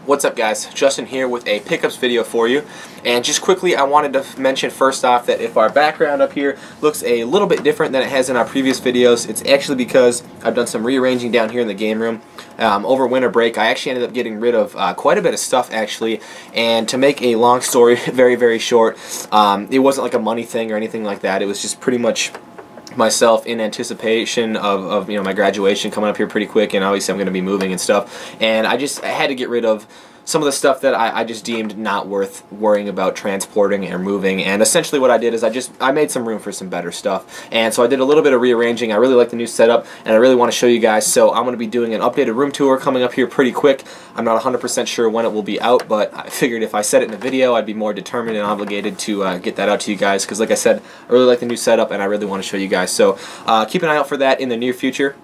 What's up guys, Justin here with a pickups video for you, and just quickly I wanted to mention first off that if our background up here looks a little bit different than it has in our previous videos, it's actually because I've done some rearranging down here in the game room. Over winter break I actually ended up getting rid of quite a bit of stuff actually, and to make a long story very short, it wasn't like a money thing or anything like that. It was just pretty much myself in anticipation of my graduation coming up here pretty quick, and obviously I'm going to be moving and stuff, and I had to get rid of some of the stuff that I just deemed not worth worrying about transporting or moving. And essentially what I did is I made some room for some better stuff, and so I did a little bit of rearranging. I really like the new setup and I really want to show you guys, so I'm going to be doing an updated room tour coming up here pretty quick. I'm not 100% sure when it will be out, but I figured if I said it in a video I'd be more determined and obligated to get that out to you guys, because like I said, I really like the new setup and I really want to show you guys, so keep an eye out for that in the near future.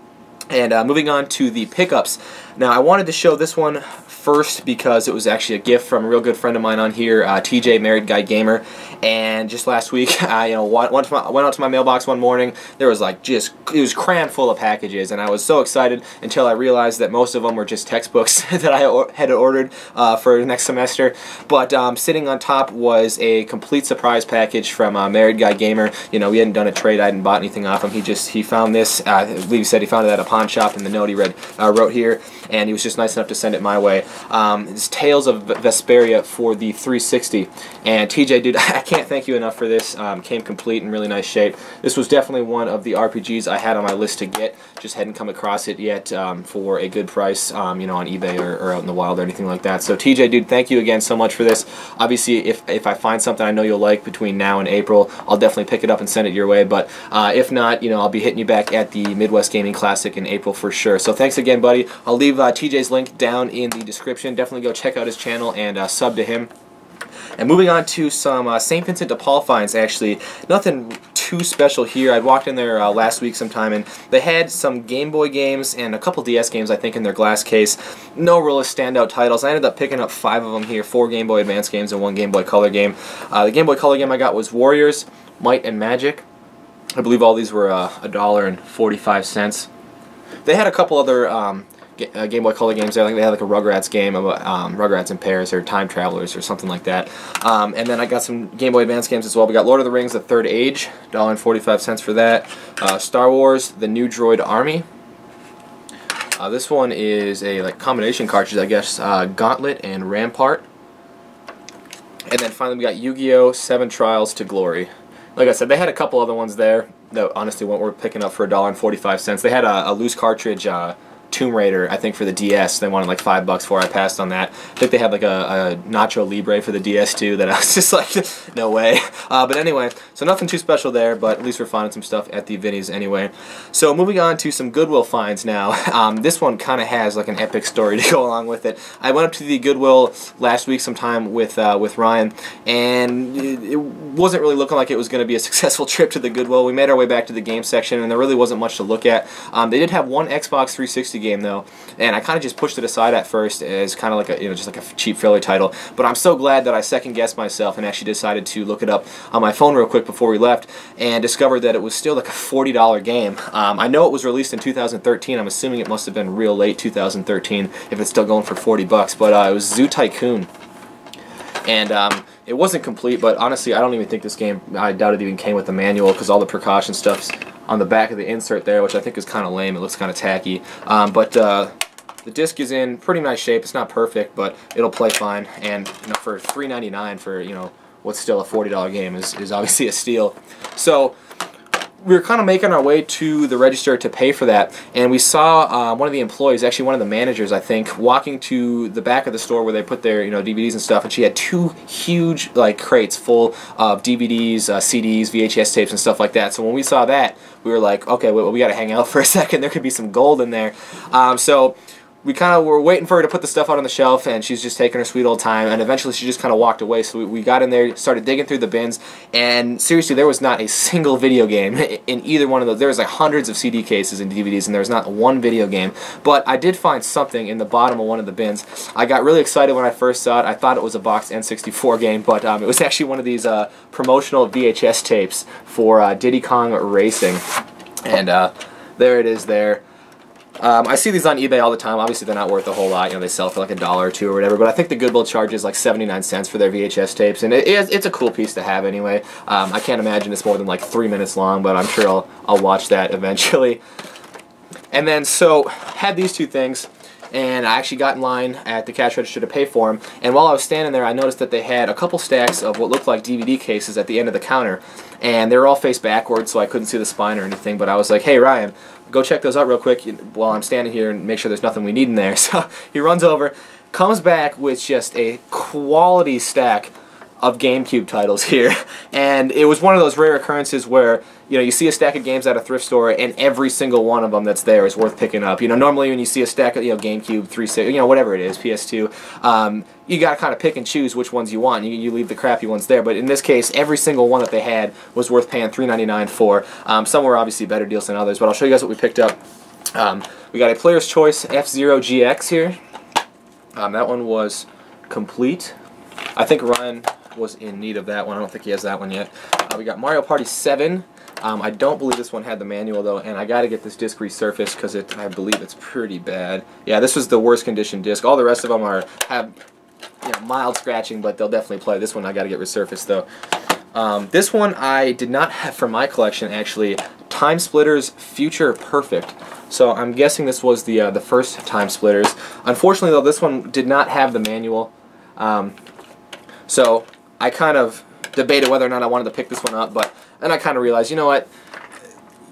And moving on to the pickups. Now I wanted to show this one first because it was actually a gift from a real good friend of mine on here, TJ, Married Guy Gamer. And just last week, I went out to my mailbox one morning. There was like it was crammed full of packages, and I was so excited until I realized that most of them were just textbooks that I had ordered for next semester. But sitting on top was a complete surprise package from Married Guy Gamer. We hadn't done a trade. I hadn't bought anything off him. He found this. I believe he said he found it at a pawn shop, and the note he wrote here, and he was just nice enough to send it my way. It's Tales of Vesperia for the 360, and TJ, dude, I can't thank you enough for this. Came complete in really nice shape. This was definitely one of the RPGs I had on my list to get, just hadn't come across it yet for a good price, on eBay or out in the wild or anything like that. So TJ, dude, thank you again so much for this. Obviously, if I find something I know you'll like between now and April, I'll definitely pick it up and send it your way, but if not, I'll be hitting you back at the Midwest Gaming Classic in April for sure. So thanks again, buddy. I'll leave TJ's link down in the description. Definitely go check out his channel and sub to him. And moving on to some St. Vincent de Paul finds, actually. Nothing too special here. I walked in there last week sometime, and they had some Game Boy games and a couple DS games, I think, in their glass case. No real standout titles. I ended up picking up 5 of them here, 4 Game Boy Advance games and 1 Game Boy Color game. The Game Boy Color game I got was Warriors, Might and Magic. I believe all these were $1.45. They had a couple other Game Boy Color games there. I think they had like a Rugrats game about Rugrats in Paris or Time Travelers or something like that. And then I got some Game Boy Advance games as well. We got Lord of the Rings: The Third Age, $1.45 for that. Star Wars: The New Droid Army. This one is a combination cartridge, I guess. Gauntlet and Rampart. And then finally we got Yu-Gi-Oh! 7 Trials to Glory. Like I said, they had a couple other ones there that honestly weren't worth picking up for $1.45. They had a loose cartridge Tomb Raider, I think, for the DS. They wanted like $5 for. I passed on that. I think they had like a Nacho Libre for the DS too, that I was just like, no way. But anyway, so nothing too special there, but at least we're finding some stuff at the Vinnies anyway. So moving on to some Goodwill finds now. This one kind of has like an epic story to go along with it. I went up to the Goodwill last week sometime with Ryan, and it wasn't really looking like it was going to be a successful trip to the Goodwill. We made our way back to the game section, and there really wasn't much to look at. They did have one Xbox 360 game though, and I kind of just pushed it aside at first as kind of like a just like a cheap filler title, but I'm so glad that I second guessed myself and actually decided to look it up on my phone real quick before we left, and discovered that it was still like a $40 game. I know it was released in 2013. I'm assuming it must have been real late 2013 if it's still going for $40, but it was Zoo Tycoon, and it wasn't complete, but honestly I don't even think this game, I doubt it even came with the manual, because all the precaution stuff's on the back of the insert there, which I think is kind of lame. It looks kind of tacky. But the disc is in pretty nice shape. It's not perfect, but it'll play fine. And for $3.99 for what's still a $40 game is obviously a steal. So we were kind of making our way to the register to pay for that, and we saw one of the employees, actually one of the managers I think, walking to the back of the store where they put their DVDs and stuff, and she had 2 huge crates full of DVDs, CDs, VHS tapes and stuff like that. So when we saw that, we were like, okay, well, we got to hang out for a second. There could be some gold in there. So we kind of were waiting for her to put the stuff out on the shelf, and she's just taking her sweet old time, and eventually she just kind of walked away. So we got in there, started digging through the bins, and seriously, there was not a single video game in either one of those. There was like hundreds of CD cases and DVDs, and there was not one video game. But I did find something in the bottom of one of the bins. I got really excited when I first saw it. I thought it was a boxed N64 game, but it was actually one of these promotional VHS tapes for Diddy Kong Racing. And there it is there. I see these on eBay all the time. Obviously, they're not worth a whole lot. You know, they sell for like $1 or $2 or whatever. But I think the Goodwill charges like 79 cents for their VHS tapes, and it's a cool piece to have anyway. I can't imagine it's more than like 3 minutes long, but I'm sure I'll watch that eventually. And then so had these two things, and I actually got in line at the cash register to pay for them. And while I was standing there, I noticed that they had a couple stacks of what looked like DVD cases at the end of the counter, and they were all face backwards, so I couldn't see the spine or anything. But I was like, "Hey Ryan, go check those out real quick while I'm standing here and make sure there's nothing we need in there." So he runs over, comes back with just a quality stack of GameCube titles here, and it was one of those rare occurrences where, you know, you see a stack of games at a thrift store and every single one of them that's there is worth picking up. You know, normally when you see a stack of, you know, GameCube, 360, you know, whatever it is, PS2, you got to kind of pick and choose which ones you want. You leave the crappy ones there, but in this case, every single one that they had was worth paying $3.99 for. Some were obviously better deals than others, but I'll show you guys what we picked up. We got a Player's Choice F-Zero GX here. That one was complete. I think Ryan was in need of that one. I don't think he has that one yet. We got Mario Party 7. I don't believe this one had the manual though, and I got to get this disc resurfaced because I believe it's pretty bad. Yeah, this was the worst condition disc. All the rest of them have, you know, mild scratching, but they'll definitely play. This one I got to get resurfaced though. This one I did not have for my collection actually. Timesplitters Future Perfect. So I'm guessing this was the first Timesplitters. Unfortunately though, this one did not have the manual. So I kind of debated whether or not I wanted to pick this one up, but then I kind of realized, you know what,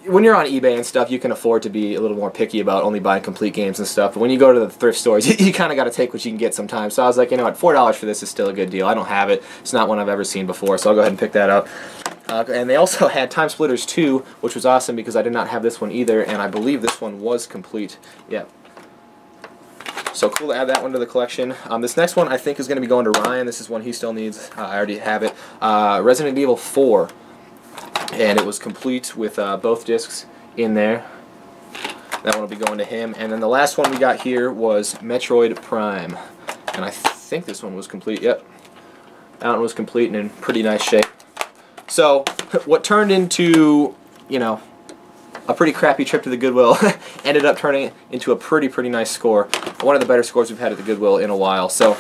when you're on eBay and stuff, you can afford to be a little more picky about only buying complete games and stuff, but when you go to the thrift stores, you kind of got to take what you can get sometimes. So I was like, you know what, $4 for this is still a good deal. I don't have it. It's not one I've ever seen before, so I'll go ahead and pick that up. And they also had Timesplitters 2, which was awesome because I did not have this one either, and I believe this one was complete. Yeah. So cool to add that one to the collection. This next one I think is going to be going to Ryan. This is one he still needs. I already have it. Resident Evil 4. And it was complete with both discs in there. That one will be going to him. And then the last one we got here was Metroid Prime. And I think this one was complete. Yep. That one was complete and in pretty nice shape. So what turned into, you know, a pretty crappy trip to the Goodwill ended up turning into a pretty nice score. One of the better scores we've had at the Goodwill in a while. So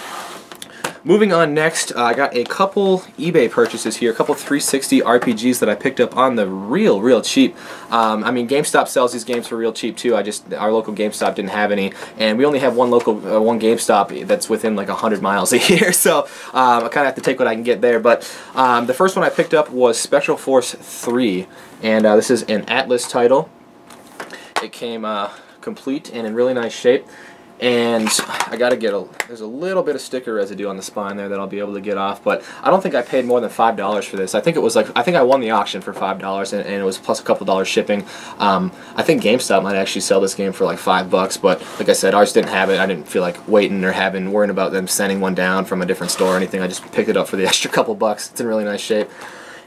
moving on next, I got a couple eBay purchases here, a couple 360 RPGs that I picked up on the real cheap. I mean, GameStop sells these games for real cheap too. Our local GameStop didn't have any, and we only have one GameStop that's within like 100 miles a year. So I kind of have to take what I can get there. But the first one I picked up was Special Force 3, and this is an Atlas title. It came complete and in really nice shape. And I gotta get there's a little bit of sticker residue on the spine there that I'll be able to get off, but I don't think I paid more than $5 for this. I think it was I think I won the auction for $5, and it was plus a couple dollars shipping. I think GameStop might actually sell this game for like $5, but like I said, ours didn't have it. I didn't feel like waiting or worrying about them sending one down from a different store or anything. I just picked it up for the extra couple bucks. It's in really nice shape.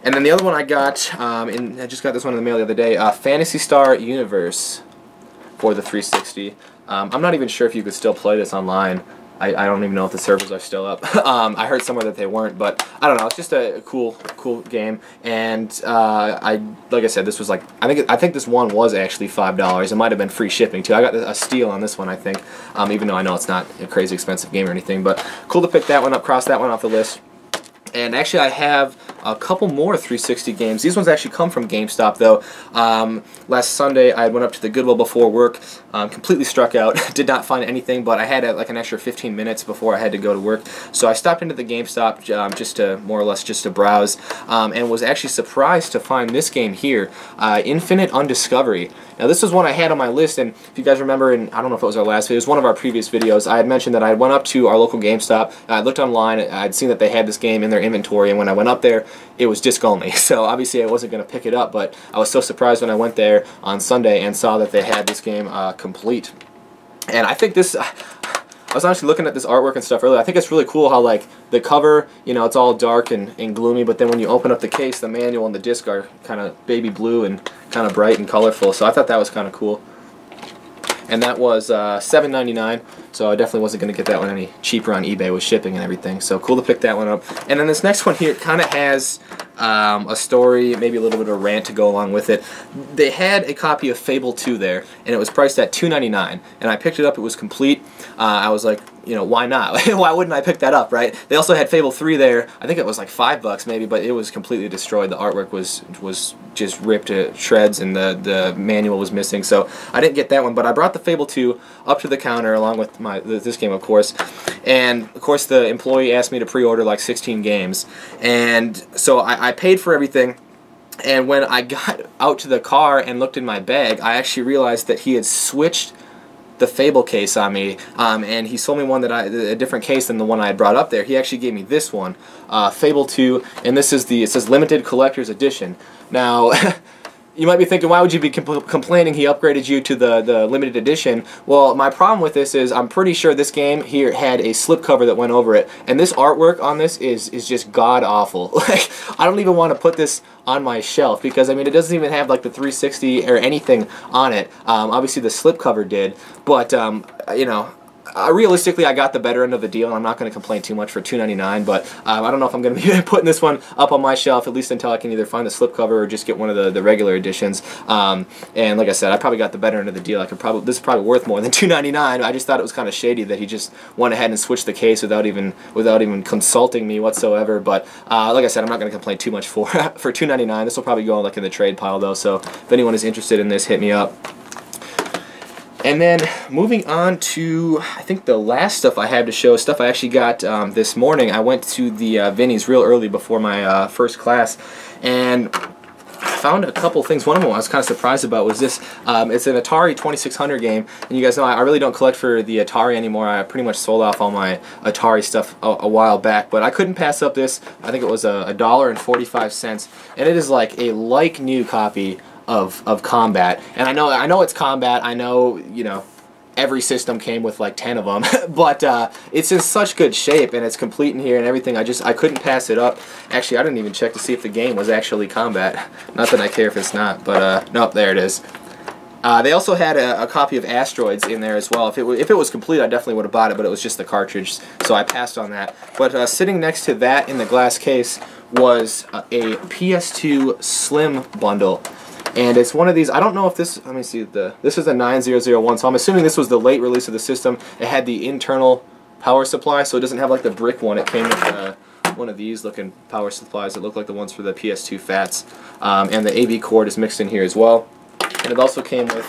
And then the other one I got, I just got this one in the mail the other day, Phantasy Star Universe for the 360. I'm not even sure if you could still play this online. I don't even know if the servers are still up. I heard somewhere that they weren't, but I don't know. It's just a cool game. And like I said, this was like I think this one was actually $5. It might have been free shipping too. I got a steal on this one, I think. Even though I know it's not a crazy expensive game or anything, but cool to pick that one up. Cross that one off the list. And actually I have a couple more 360 games. These ones actually come from GameStop though. Last Sunday I went up to the Goodwill before work, completely struck out, did not find anything, but I had like an extra 15 minutes before I had to go to work. So I stopped into the GameStop just to more or less just to browse, and was actually surprised to find this game here, Infinite Undiscovery. Now this was one I had on my list, and if you guys remember, I don't know if it was our last video, it was one of our previous videos, I had mentioned that I went up to our local GameStop, I looked online, I'd seen that they had this game in their inventory, and when I went up there, it was disc only. So obviously I wasn't going to pick it up, but I was so surprised when I went there on Sunday and saw that they had this game complete. And I think this, I was actually looking at this artwork and stuff earlier. I think it's really cool how like the cover, you know, it's all dark and gloomy, but then when you open up the case, the manual and the disc are kind of baby blue and kind of bright and colorful. So I thought that was kind of cool. And that was $7.99. So I definitely wasn't going to get that one any cheaper on eBay with shipping and everything. So cool to pick that one up. And then this next one here kind of has a story, maybe a little bit of a rant to go along with it. They had a copy of Fable 2 there, and it was priced at $2.99. And I picked it up. It was complete. I was like, you know, why not? Why wouldn't I pick that up, right? They also had Fable 3 there. I think it was like $5 maybe, but it was completely destroyed. The artwork was just ripped to shreds, and the manual was missing. So I didn't get that one, but I brought the Fable 2 up to the counter along with this game, of course. And of course, the employee asked me to pre-order like 16 games, and so I paid for everything. And when I got out to the car and looked in my bag, I actually realized that he had switched the Fable case on me, and he sold me one a different case than the one I had brought up there. He actually gave me this one, Fable 2, and this is it says Limited Collector's Edition. Now, you might be thinking, why would you be complaining he upgraded you to the limited edition? Well, my problem with this is I'm pretty sure this game here had a slipcover that went over it, and this artwork on this is just god-awful. Like, I don't even want to put this on my shelf because, I mean, it doesn't even have like the 360 or anything on it. Obviously the slipcover did, but you know, realistically, I got the better end of the deal, and I'm not going to complain too much for $2.99, but I don't know if I'm going to be putting this one up on my shelf, at least until I can either find the slipcover or just get one of the regular editions. And like I said, I probably got the better end of the deal. This is probably worth more than $2.99. I just thought it was kind of shady that he just went ahead and switched the case without even consulting me whatsoever. But like I said, I'm not going to complain too much for $2.99. This will probably go like in the trade pile though, so if anyone is interested in this, hit me up. And then moving on to, I think the last stuff I have to show, stuff I actually got this morning. I went to the Vinnie's real early before my first class, and I found a couple things. One of them I was kind of surprised about was this. It's an Atari 2600 game, and you guys know I really don't collect for the Atari anymore. I pretty much sold off all my Atari stuff a while back, but I couldn't pass up this. I think it was $1.45, and it is like a like-new copy of Combat. And I know it's Combat. I know, you know, every system came with like 10 of them, but it's in such good shape, and it's complete in here and everything. I couldn't pass it up. Actually, I didn't even check to see if the game was actually Combat. Not that I care if it's not, but nope, there it is. They also had a copy of Asteroids in there as well. If it was complete, I definitely would have bought it, but it was just the cartridge, so I passed on that. But sitting next to that in the glass case was a Ps2 Slim Bundle. And it's one of these, I don't know if this, let me see, this is a 9001, so I'm assuming this was the late release of the system. It had the internal power supply, so it doesn't have like the brick one. It came with one of these looking power supplies that look like the ones for the PS2 Fats. And the AV cord is mixed in here as well. And it also came with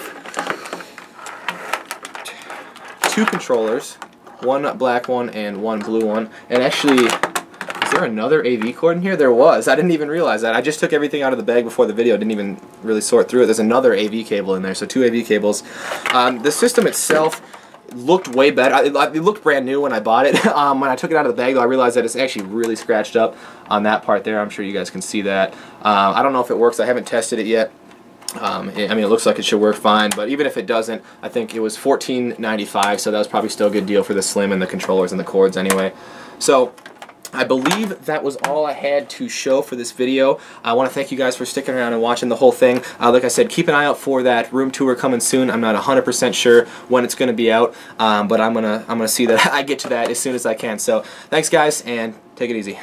2 controllers, one black one and one blue one. And actually, is there another AV cord in here? There was. I didn't even realize that. I just took everything out of the bag before the video. Didn't even really sort through it. There's another AV cable in there, so 2 AV cables. The system itself looked way better. It looked brand new when I bought it. When I took it out of the bag, though, I realized that it's actually really scratched up on that part there. I'm sure you guys can see that. I don't know if it works. I haven't tested it yet. I mean, it looks like it should work fine, but even if it doesn't, I think it was $14.95, so that was probably still a good deal for the Slim and the controllers and the cords anyway. So I believe that was all I had to show for this video. I want to thank you guys for sticking around and watching the whole thing. Like I said, keep an eye out for that room tour coming soon. I'm not 100% sure when it's going to be out, but I'm gonna see that I get to that as soon as I can. So thanks guys, and take it easy.